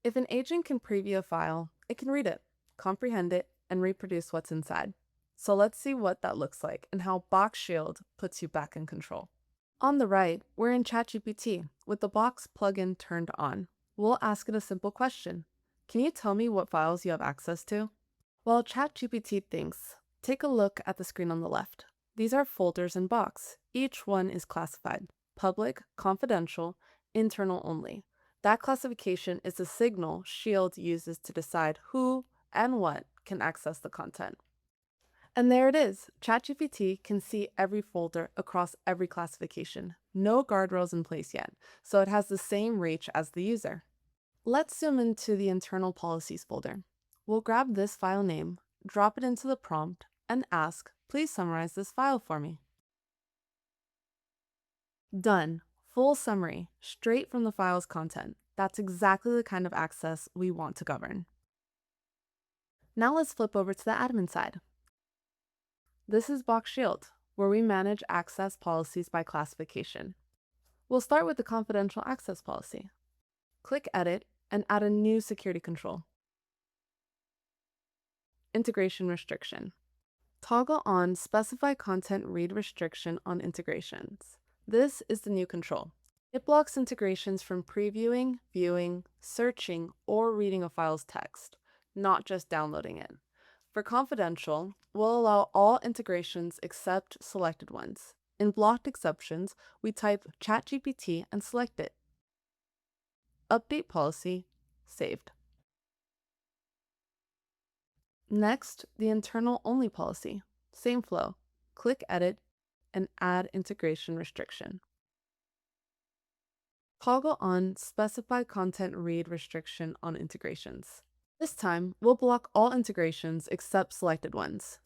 If an agent can preview a file, it can read it, comprehend it, and reproduce what's inside. So let's see what that looks like and how Box Shield puts you back in control. On the right, we're in ChatGPT with the Box plugin turned on. We'll ask it a simple question. Can you tell me what files you have access to? While ChatGPT thinks, take a look at the screen on the left. These are folders in Box. Each one is classified: public, confidential, internal only. That classification is the signal Shield uses to decide who and what can access the content. And there it is. ChatGPT can see every folder across every classification. No guardrails in place yet, so it has the same reach as the user. Let's zoom into the internal policies folder. We'll grab this file name, drop it into the prompt, and ask, please summarize this file for me. Done. Full summary, straight from the file's content. That's exactly the kind of access we want to govern. Now let's flip over to the admin side. This is Box Shield, where we manage access policies by classification. We'll start with the confidential access policy. Click Edit and add a new security control. Integration restriction. Toggle on Specify Content Read Restriction on integrations. This is the new control. It blocks integrations from previewing, viewing, searching, or reading a file's text, not just downloading it. For confidential, we'll allow all integrations except selected ones. In blocked exceptions, we type ChatGPT and select it. Update policy, saved. Next, the internal only policy. Same flow. Click Edit and add integration restriction. Toggle on Specify Content Read Restriction on integrations. This time, we'll block all integrations except selected ones.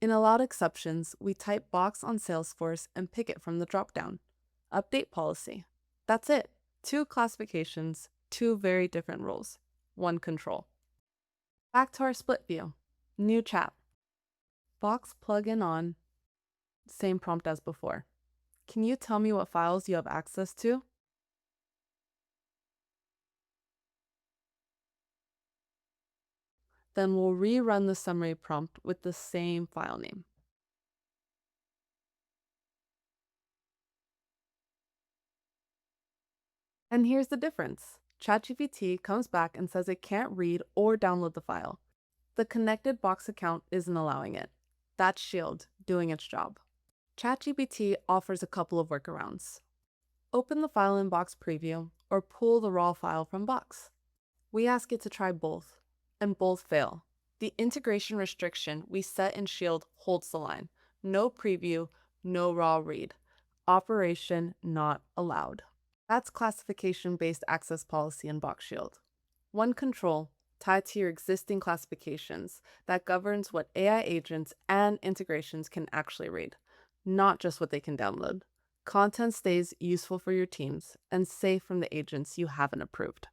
In allowed exceptions, we type Box on Salesforce and pick it from the dropdown. Update policy. That's it. 2 classifications, 2 very different rules. 1 control. Back to our split view. New chat. Box plugin on. Same prompt as before. Can you tell me what files you have access to? Then we'll rerun the summary prompt with the same file name. And here's the difference. ChatGPT comes back and says it can't read or download the file. The connected Box account isn't allowing it. That's Shield doing its job. ChatGPT offers a couple of workarounds. Open the file in Box Preview or pull the raw file from Box. We ask it to try both, and both fail. The integration restriction we set in Shield holds the line. No preview, no raw read. Operation not allowed. That's classification-based access policy in Box Shield. 1 control tied to your existing classifications that governs what AI agents and integrations can actually read, not just what they can download. Content stays useful for your teams and safe from the agents you haven't approved.